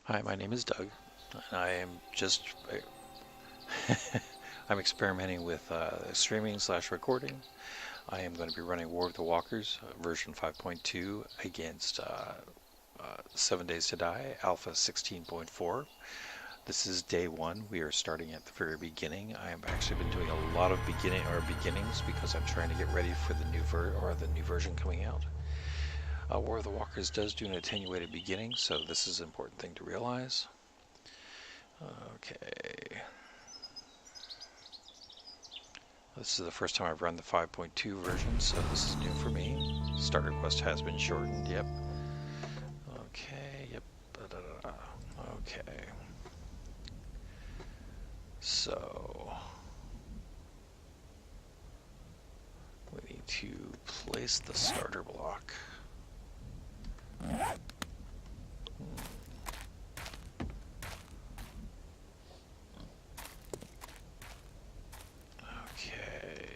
Hi, my name is Doug, and I am just I'm experimenting with streaming slash recording. I am going to be running War of the Walkers version 5.2 against 7 Days to Die Alpha 16.4. This is day one. We are starting at the very beginning. I have actually been doing a lot of beginnings because I'm trying to get ready for the new version coming out. War of the Walkers does do an attenuated beginning, so this is an important thing to realize. Okay. This is the first time I've run the 5.2 version, so this is new for me. Starter quest has been shortened, yep. Okay, yep. Okay. So, we need to place the starter block. Okay.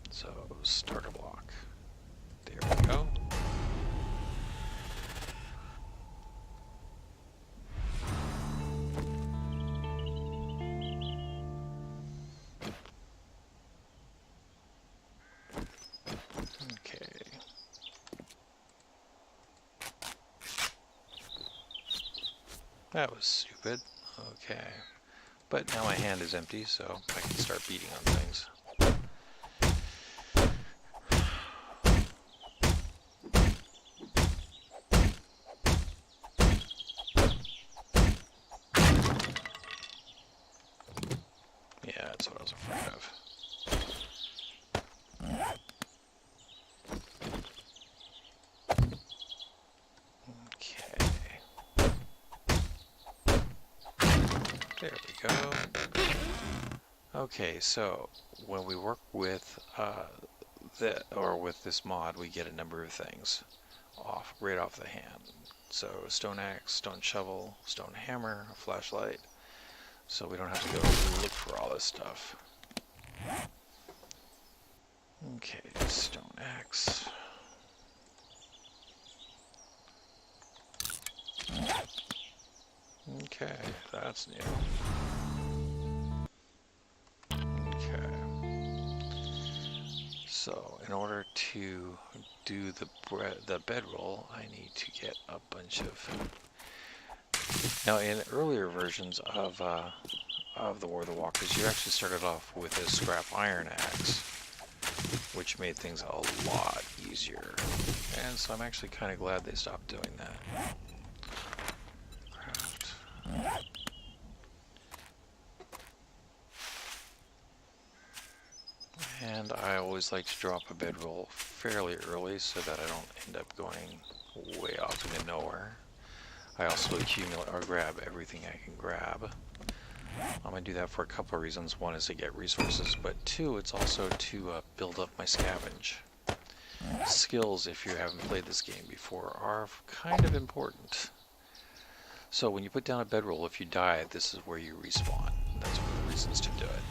So, starter block. There we go. Okay. That was stupid. Okay. But now my hand is empty, so I can start beating on things. Yeah, that's what I was afraid of. Okay. There we go. Okay, so when we work with with this mod, we get a number of things right off the hand. So stone axe, stone shovel, stone hammer, a flashlight. So we don't have to go look for all this stuff. Okay, stone axe. Okay, that's new. So in order to do the bedroll, I need to get a bunch of... Now in earlier versions of the War of the Walkers, you actually started off with a scrap iron axe, which made things a lot easier. And so I'm actually kind of glad they stopped doing that. Craft. And I always like to drop a bedroll fairly early so that I don't end up going way off into nowhere. I also accumulate or grab everything I can grab. I'm going to do that for a couple of reasons. One is to get resources, but two, it's also to build up my scavenge. Skills, if you haven't played this game before, are kind of important. So when you put down a bedroll, if you die, this is where you respawn. That's one of the reasons to do it.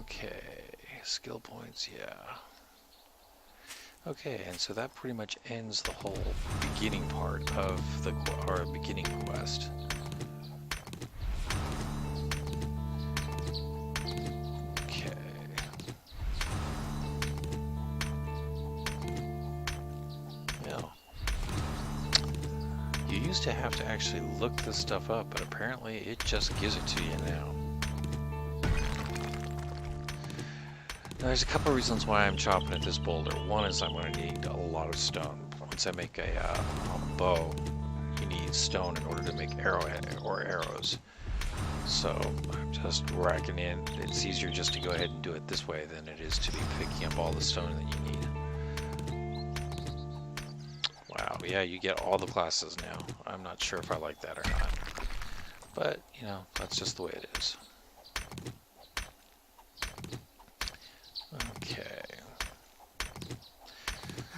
Okay, skill points, yeah. Okay, and so that pretty much ends the whole beginning part of the beginning quest. Okay. Now, you used to have to actually look this stuff up, but apparently it just gives it to you now. Now, there's a couple of reasons why I'm chopping at this boulder. One is I'm going to need a lot of stone. Once I make a bow, you need stone in order to make arrows. So I'm just racking in. It's easier just to go ahead and do it this way than it is to be picking up all the stone that you need. Wow, yeah, you get all the classes now. I'm not sure if I like that or not. But, you know, that's just the way it is. Okay.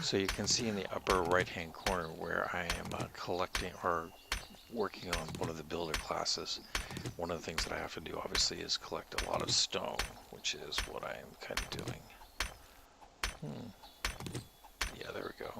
So you can see in the upper right hand corner where I am collecting or working on one of the builder classes. One of the things that I have to do obviously is collect a lot of stone, which is what I am kind of doing. Yeah, there we go.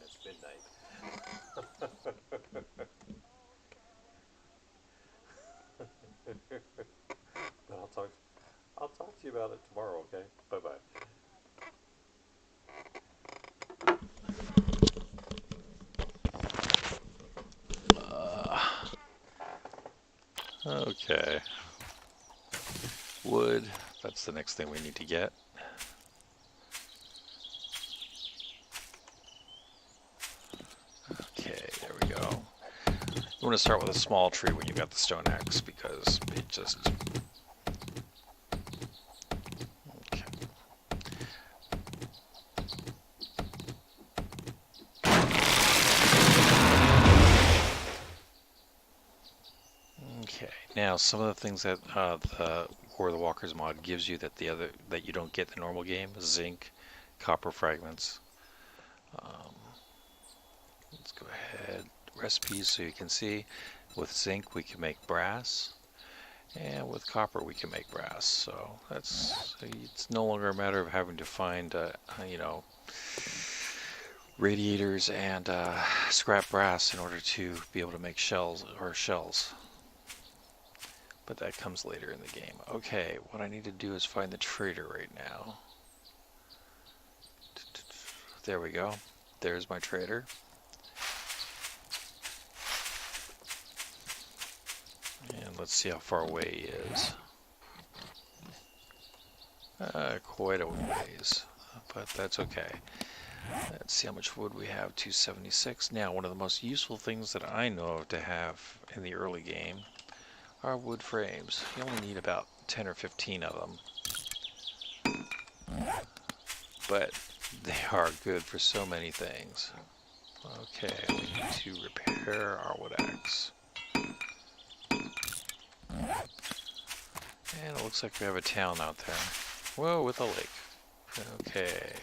It's midnight. But I'll talk to you about it tomorrow, okay? Bye-bye. Okay. Wood, that's the next thing we need to get. Okay, there we go. You want to start with a small tree when you got the stone axe because it just... Okay. Okay, now some of the things that the War of the Walkers mod gives you that you don't get in the normal game: zinc, copper fragments. Let's go ahead, recipes, so you can see with zinc we can make brass, and with copper we can make brass. So it's no longer a matter of having to find you know, radiators and scrap brass in order to be able to make shells. But that comes later in the game. Okay, what I need to do is find the trader right now. There we go. There's my trader. And let's see how far away he is. Quite a ways, but that's okay. Let's see how much wood we have, 276. Now, one of the most useful things that I know of to have in the early game are wood frames. You only need about 10 or 15 of them. But they are good for so many things. Okay, we need to repair our wood axe. And it looks like we have a town out there. Whoa, with a lake. Okay.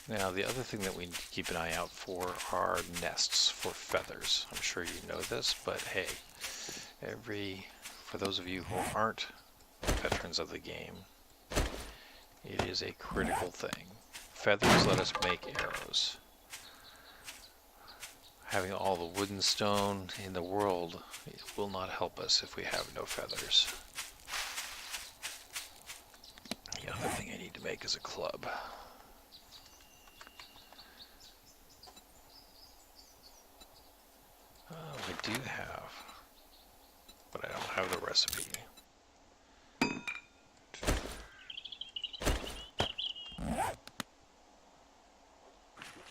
Now, the other thing that we need to keep an eye out for are nests for feathers. I'm sure you know this, but hey, for those of you who aren't veterans of the game, it is a critical thing. Feathers let us make arrows. Having all the wood and stone in the world will not help us if we have no feathers. The other thing I need to make is a club. I do have, but I don't have the recipe.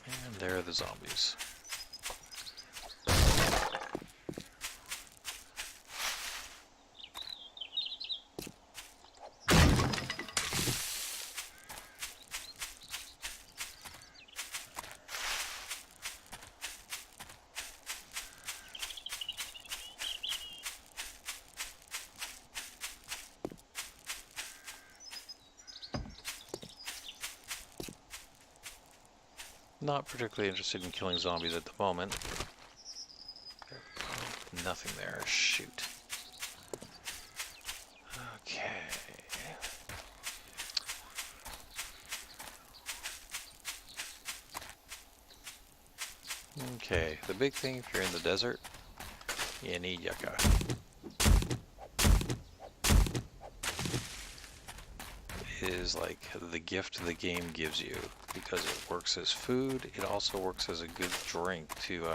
And there are the zombies. Not particularly interested in killing zombies at the moment. Nothing there. Shoot. Okay. Okay, the big thing if you're in the desert, you need yucca. It is like the gift the game gives you because it works as food. It also works as a good drink to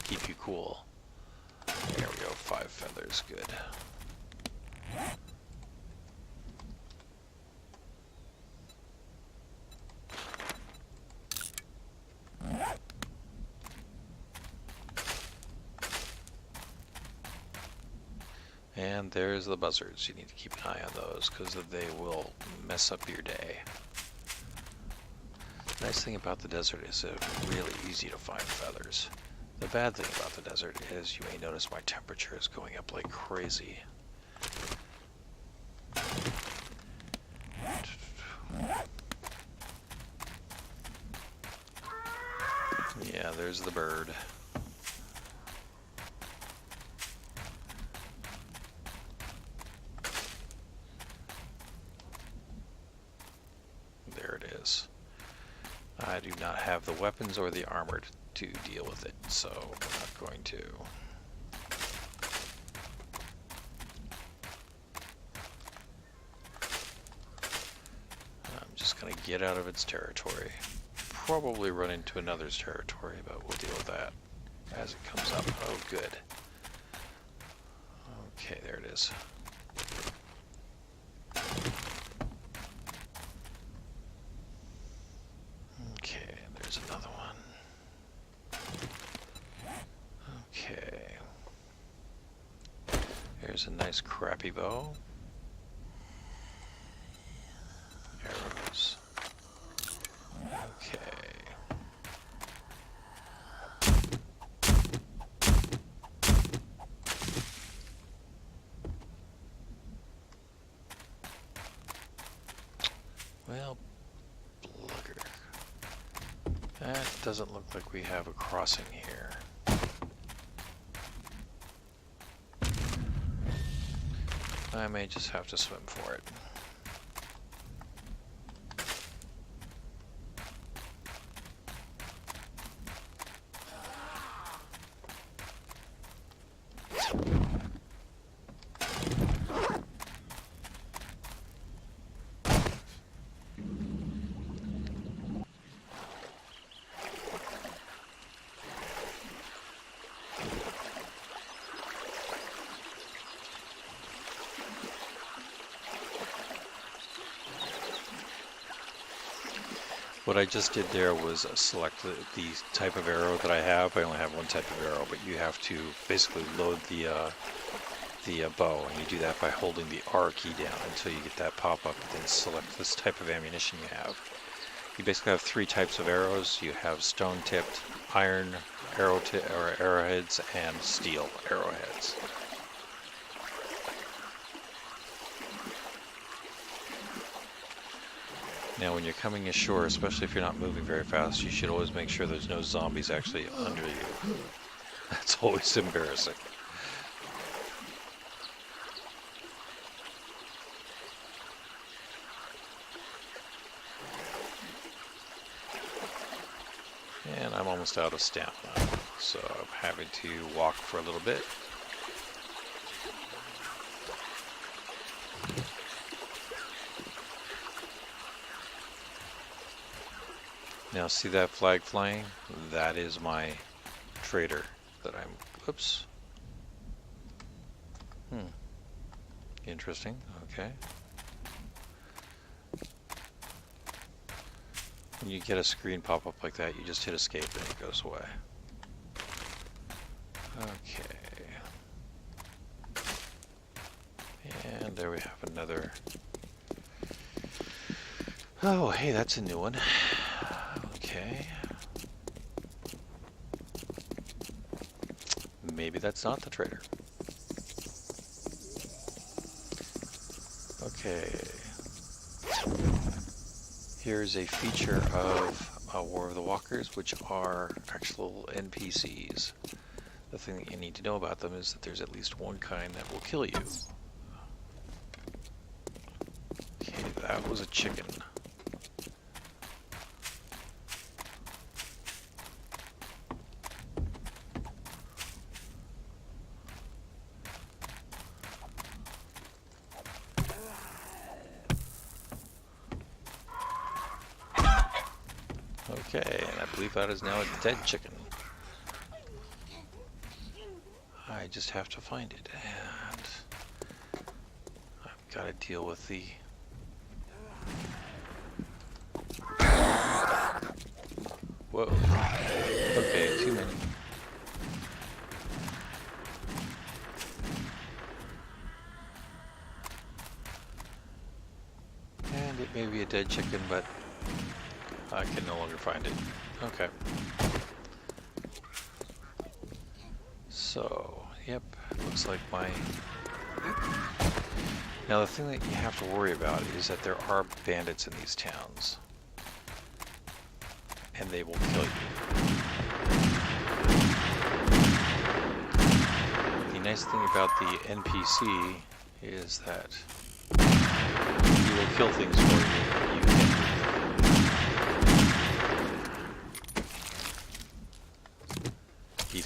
keep you cool. There we go, 5 feathers, good. And there's the buzzards. You need to keep an eye on those because they will mess up your day. The nice thing about the desert is it's really easy to find feathers. The bad thing about the desert is you may notice my temperature is going up like crazy. Yeah, there's the bird. it is. I do not have the weapons or the armor to deal with it, so we're not going to. I'm just going to get out of its territory. Probably run into another's territory, but we'll deal with that as it comes up. Oh, good. Okay, there it is. Okay, there's another one. Okay. Here's a nice crappy bow. Arrows. Okay. Well, blugger. That doesn't look like we have a crossing here. I may just have to swim for it. What I just did there was select the type of arrow that I have. I only have one type of arrow, but you have to basically load the bow, and you do that by holding the R key down until you get that pop-up, and then select this type of ammunition you have. You basically have three types of arrows. You have stone-tipped, iron arrowheads, and steel arrowheads. Now when you're coming ashore, especially if you're not moving very fast, you should always make sure there's no zombies actually under you. That's always embarrassing. And I'm almost out of stamina, so I'm having to walk for a little bit. Now see that flag flying? That is my trader that I'm, oops. Interesting, okay. When you get a screen pop up like that, you just hit escape and it goes away. Okay. And there we have another. Oh, hey, that's a new one. Okay. Maybe that's not the trader. Okay. Here's a feature of War of the Walkers, which are actual NPCs. The thing that you need to know about them is that there's at least one kind that will kill you. Okay, that was a chicken. Okay, and I believe that is now a dead chicken. I just have to find it, and I've got to deal with the... Whoa. Okay, too many. And it may be a dead chicken, but I can no longer find it. Okay. So, yep, looks like my... Now the thing that you have to worry about is that there are bandits in these towns. And they will kill you. The nice thing about the NPC is that he will kill things for you. You can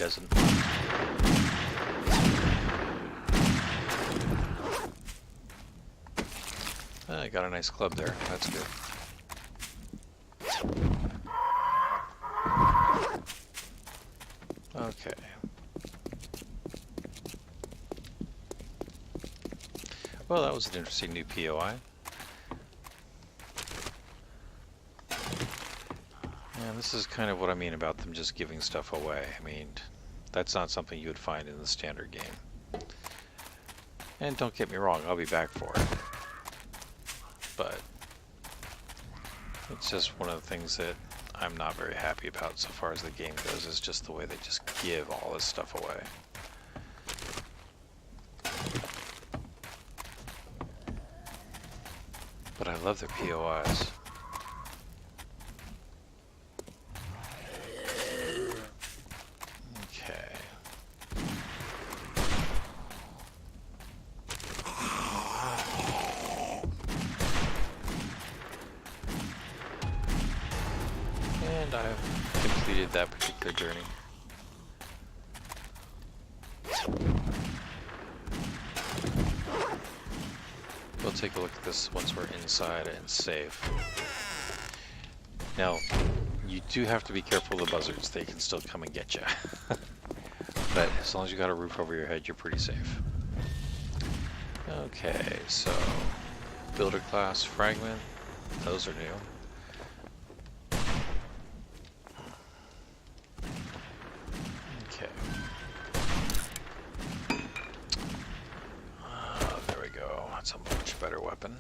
doesn't. I got a nice club there. That's good. Okay. Well, that was an interesting new POI. Yeah, this is kind of what I mean about them just giving stuff away. I mean, that's not something you would find in the standard game. And don't get me wrong, I'll be back for it. But it's just one of the things that I'm not very happy about so far as the game goes, is just the way they just give all this stuff away. But I love their POIs. Okay. And I've completed that particular journey. We'll take a look at this once we're inside and safe. Now, you do have to be careful of the buzzards. They can still come and get you. But as long as you got a roof over your head, you're pretty safe. Okay, so builder class fragment, those are new. There we go. That's a much better weapon.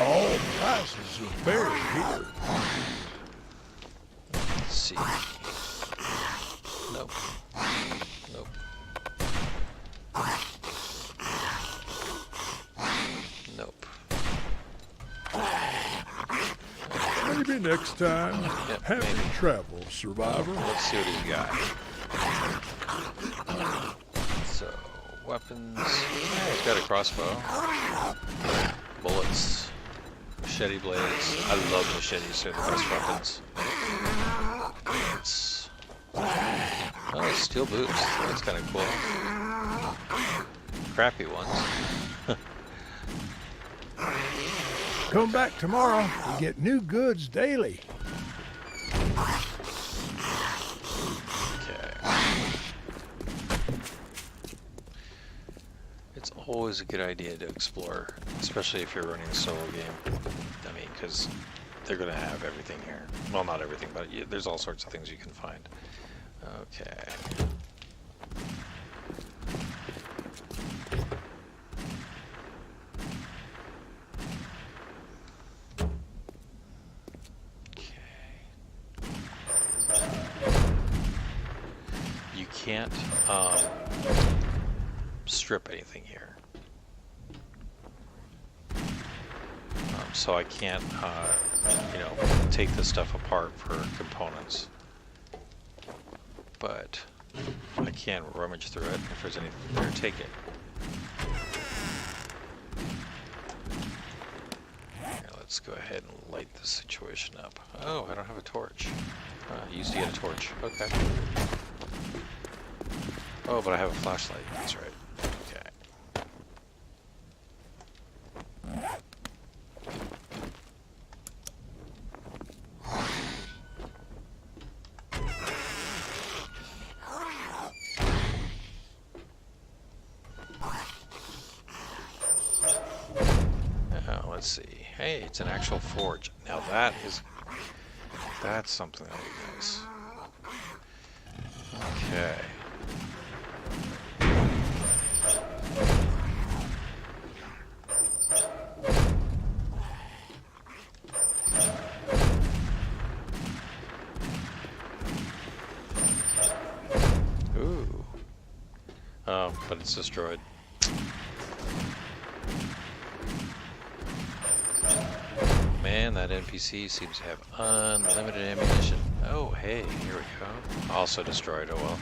All prices are buried here. Let's see. Nope. Nope. Nope. Maybe next time. Yep, Happy maybe. travel, survivor. Let's see what he's got. So, weapons. Yeah, he's got a crossbow. Bullets. Machete blades. I love machetes, they're the best weapons. Oh, steel boots. That's kind of cool. Crappy ones. Come back tomorrow. We get new goods daily. Okay. It's always a good idea to explore, especially if you're running a solo game. I mean, because they're going to have everything here. Well, not everything, but there's all sorts of things you can find. Okay. You can't strip anything here. So I can't, take this stuff apart for components. But I can rummage through it if there's anything there, take it. Here, let's go ahead and light this situation up. Oh, I don't have a torch. I used to get a torch. Okay. Oh, but I have a flashlight. That's right. Okay. Now, let's see. Hey, it's an actual forge. Now that's something that would be nice. Okay. Ooh. But it's destroyed. Man, that NPC seems to have unlimited ammunition. Oh, hey, here we go. Also destroyed, oh well.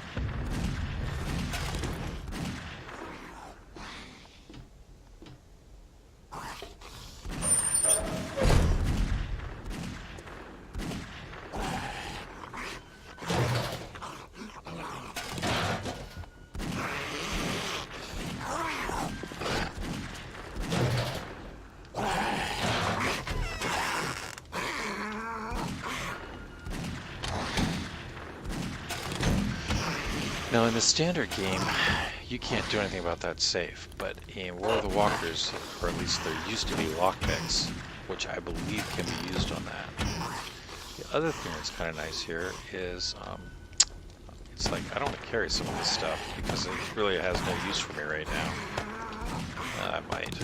Now in the standard game, you can't do anything about that safe, but in War of the Walkers, or at least there used to be lockpicks, which I believe can be used on that. The other thing that's kind of nice here is, it's like I don't want to carry some of this stuff because it really has no use for me right now. I might.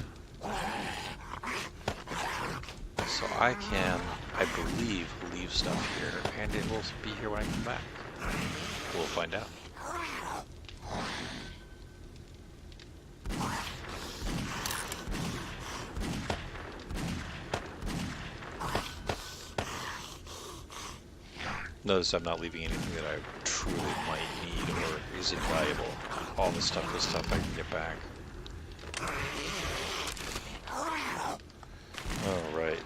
So I can, I believe, leave stuff here, and it will be here when I come back. We'll find out. Notice I'm not leaving anything that I truly might need or is invaluable. All the stuff I can get back. Alright.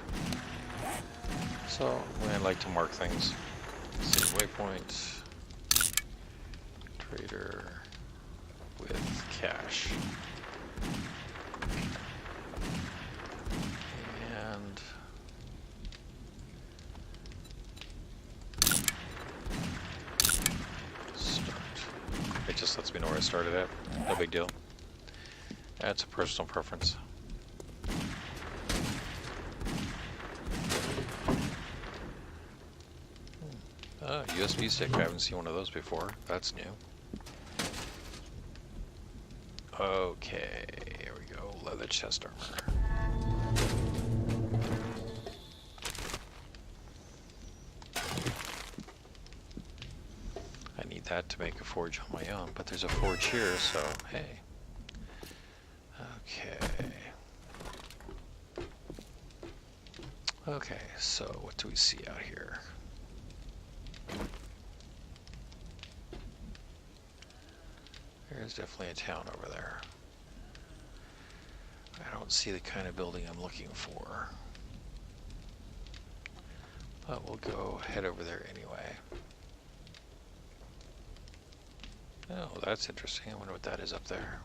So, I like to mark things. Save waypoint. Trader with cash. And start. It just lets me know where I started at. No big deal. That's a personal preference. USB stick. I haven't seen one of those before. That's new. Okay, here we go. Leather chest armor. I need that to make a forge on my own, but there's a forge here, so hey. Okay. Okay, so what do we see out here? There's definitely a town over there. I don't see the kind of building I'm looking for. But we'll go head over there anyway. Oh, that's interesting. I wonder what that is up there.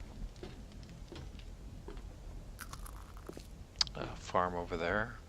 A farm over there.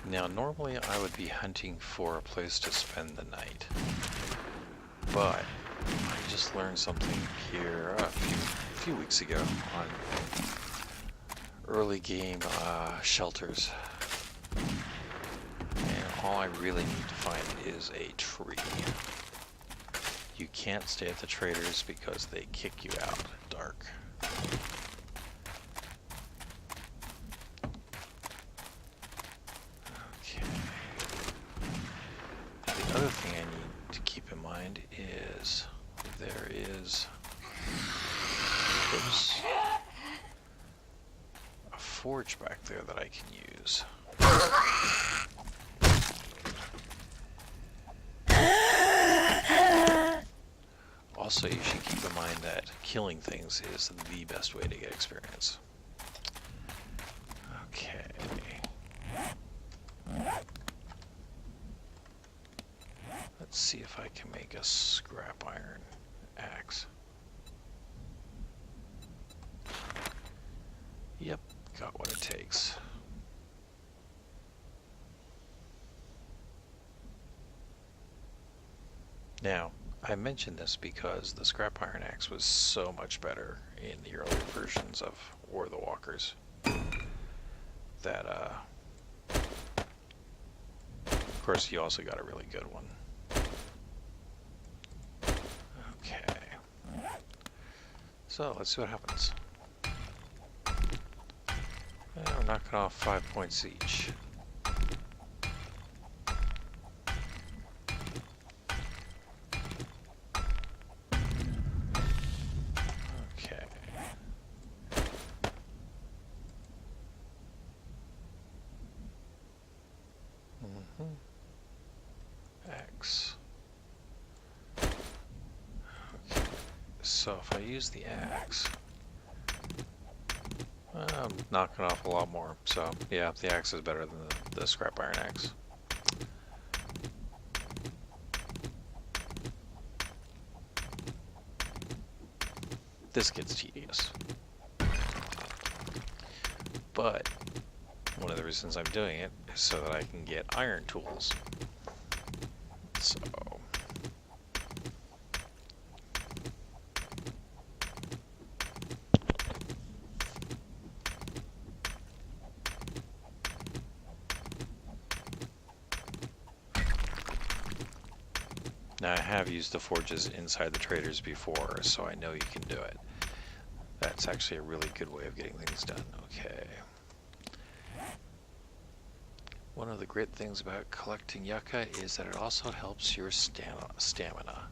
Now, normally I would be hunting for a place to spend the night, but I just learned something here a few weeks ago on early game shelters, and all I really need to find is a tree. You can't stay at the traders because they kick you out at dark. The other thing I need to keep in mind is there is a forge back there that I can use. Also, you should keep in mind that killing things is the best way to get experience. Okay. Let's see if I can make a scrap iron axe. Yep, got what it takes. Now, I mentioned this because the scrap iron axe was so much better in the earlier versions of War of the Walkers that, of course, you also got a really good one. Okay. So, let's see what happens. We're knocking off 5 points each. So if I use the axe, I'm knocking off a lot more. So yeah, the axe is better than the scrap iron axe. This gets tedious. But one of the reasons I'm doing it is so that I can get iron tools. So now I have used the forges inside the traders before, so I know you can do it. That's actually a really good way of getting things done. Okay. One of the great things about collecting yucca is that it also helps your stamina.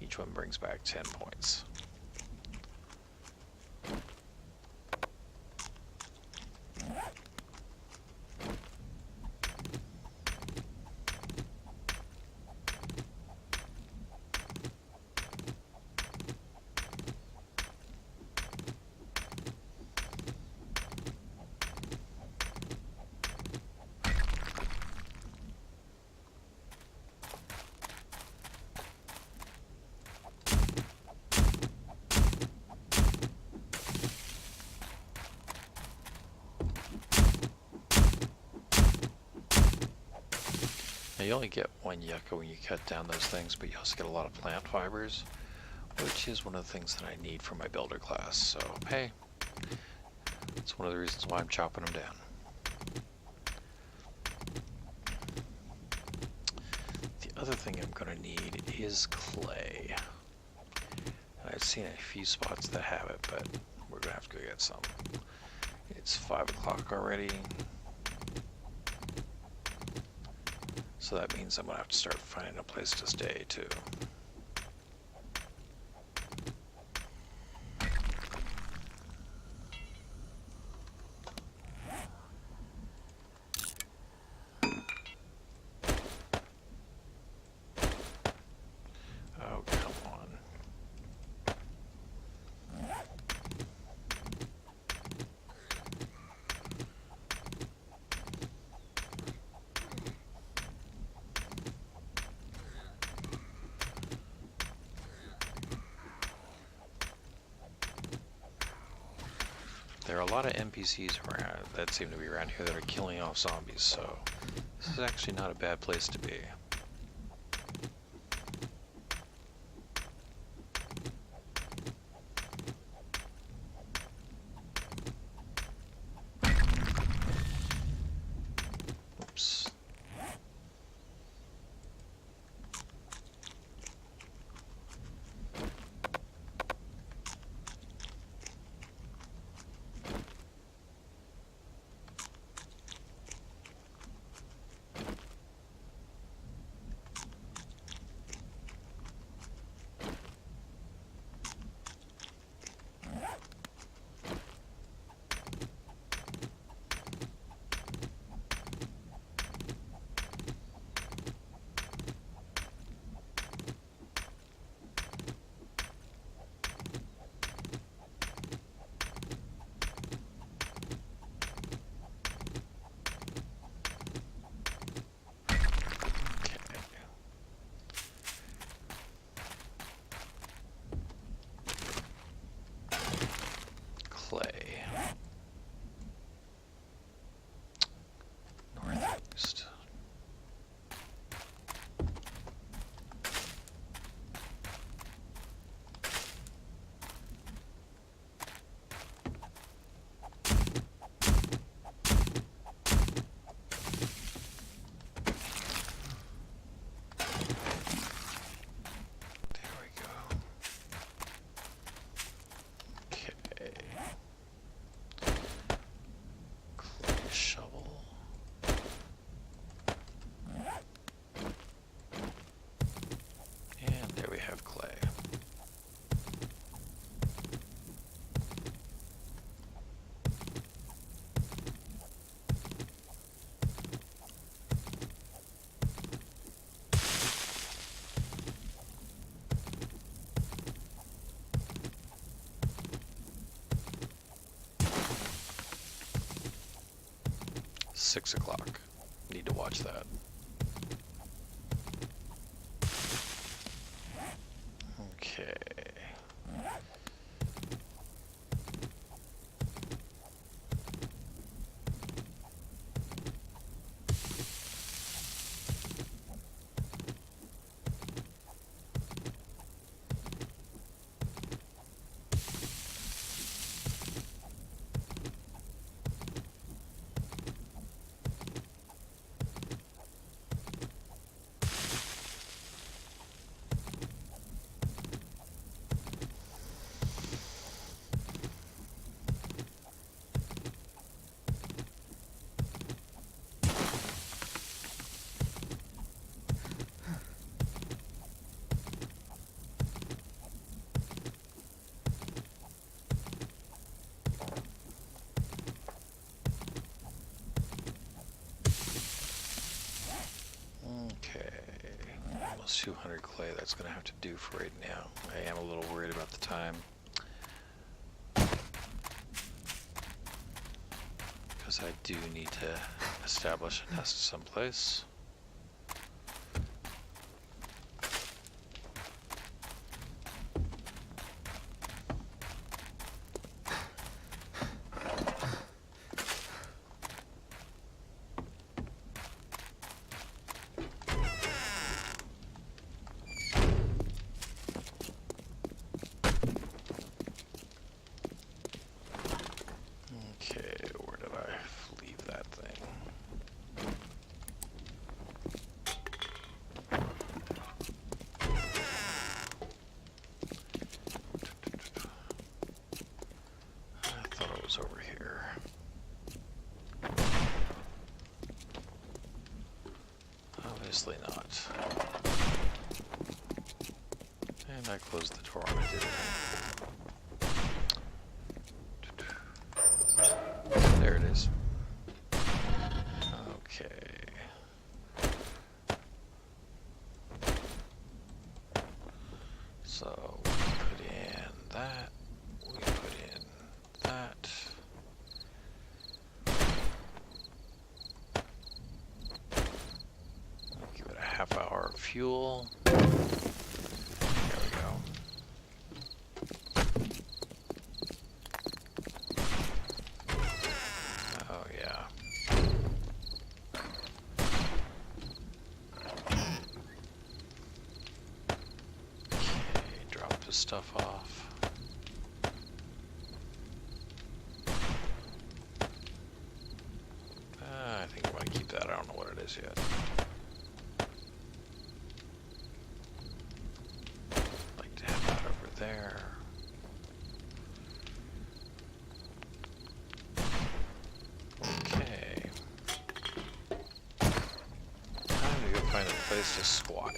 Each one brings back 10 points. Now you only get one yucca when you cut down those things, but you also get a lot of plant fibers, which is one of the things that I need for my builder class. So hey, it's one of the reasons why I'm chopping them down. The other thing I'm going to need is clay. And I've seen a few spots that have it, but we're going to have to go get some. It's 5 o'clock already. So that means I'm going to have to start finding a place to stay too. Oh, come on. There are a lot of NPCs around that seem to be around here that are killing off zombies, so this is actually not a bad place to be. Oops. 6 o'clock. Need to watch that. Okay. Almost 200 clay, that's going to have to do for right now. I am a little worried about the time. Because I do need to establish a nest someplace. Okay, where did I leave that thing? I thought it was over here. Obviously not. And I closed the door on it, didn't I? There it is. Okay. So we put in that. We put in that. Give it a half hour of fuel. There we go. Oh yeah. Okay, drop the stuff off. I think I want to keep that. I don't know what it is yet. Like to have that over there. Okay. Time to go find a place to squat.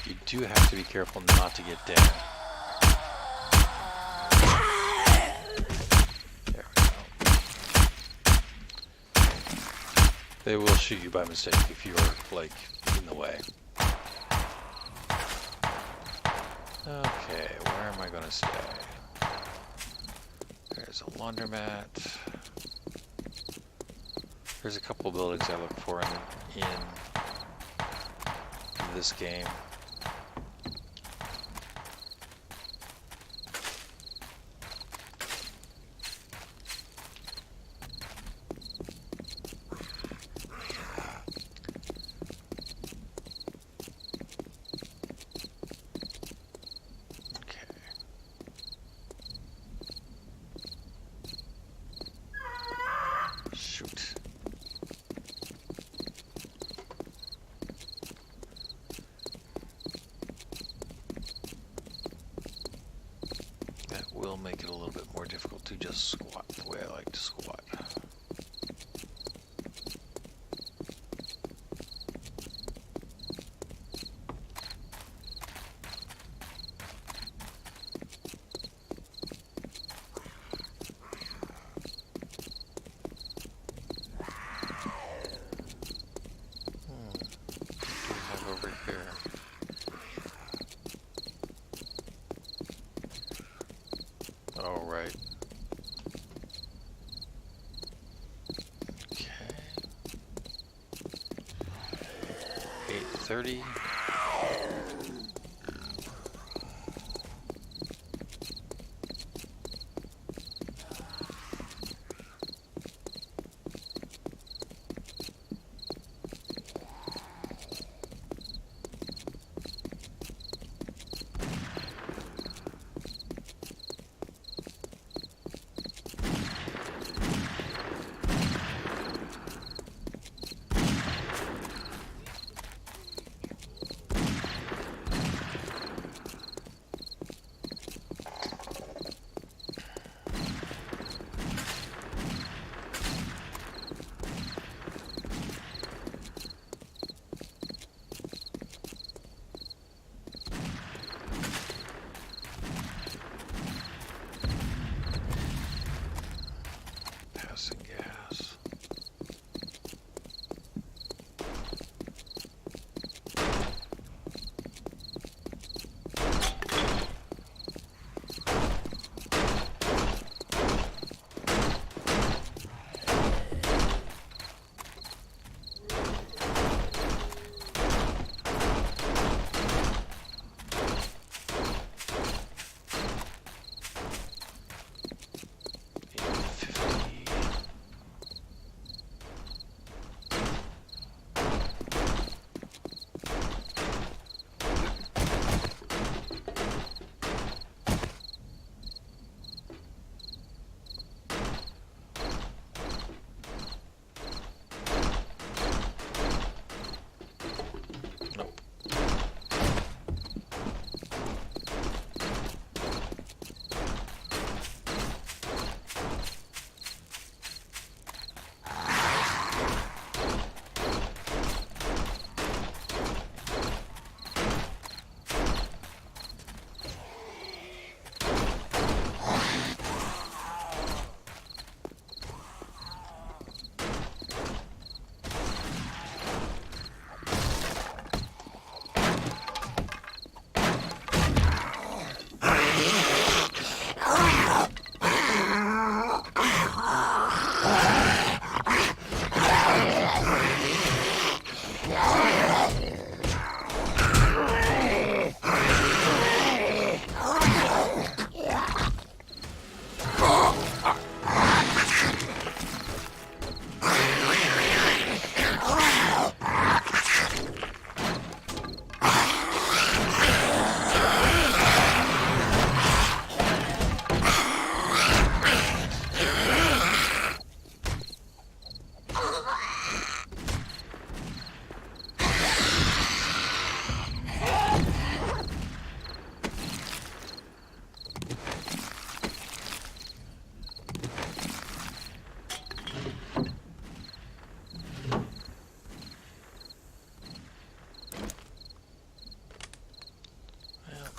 You do have to be careful not to get down. There we go. They will shoot you by mistake if you're, like, in the way. Okay, where am I gonna stay? There's a laundromat. There's a couple of buildings I look for in this game. Shoot. That will make it a little bit more difficult to just squat the way I like to squat. Over here. All right. Okay. 8:30. Passing gas. Nope.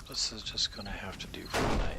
This is just gonna have to do for tonight.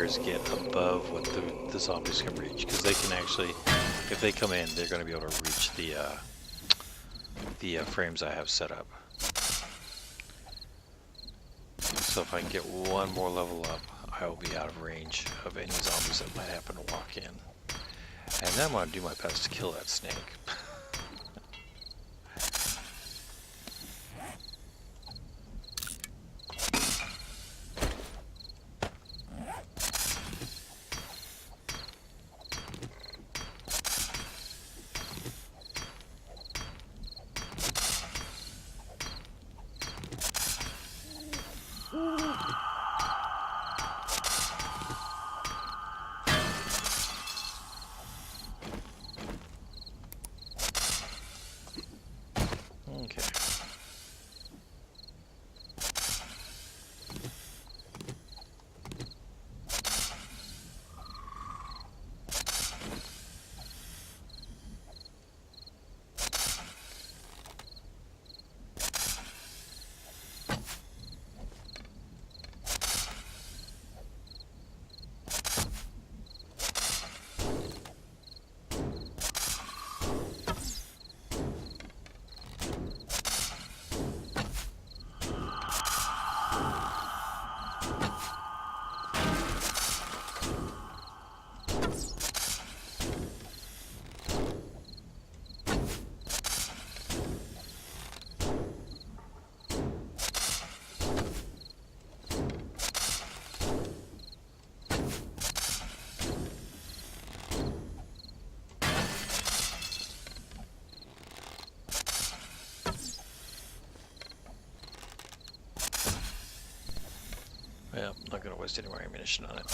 bears get above what the zombies can reach, because they can actually, if they come in, they're going to be able to reach the frames I have set up. So if I can get one more level up, I will be out of range of any zombies that might happen to walk in. And then I'm going to do my best to kill that snake. Okay. Yeah, I'm not going to waste any more ammunition on it.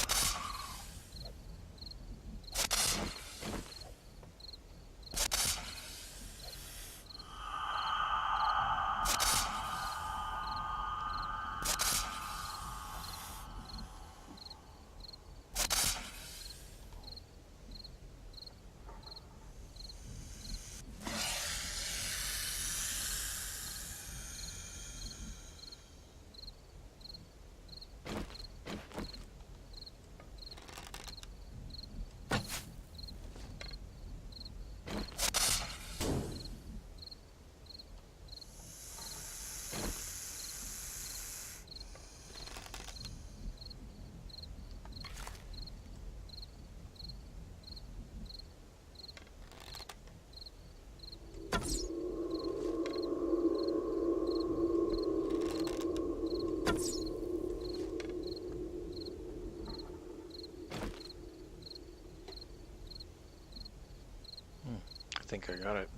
I think I got it.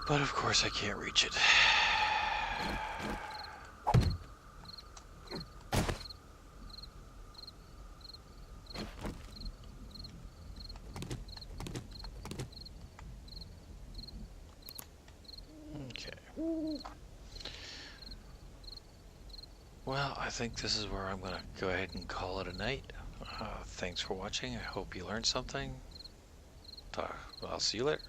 But of course I can't reach it. Okay. Well, I think this is where I'm going to go ahead and call it a night. Thanks for watching. I hope you learned something. I'll see you later.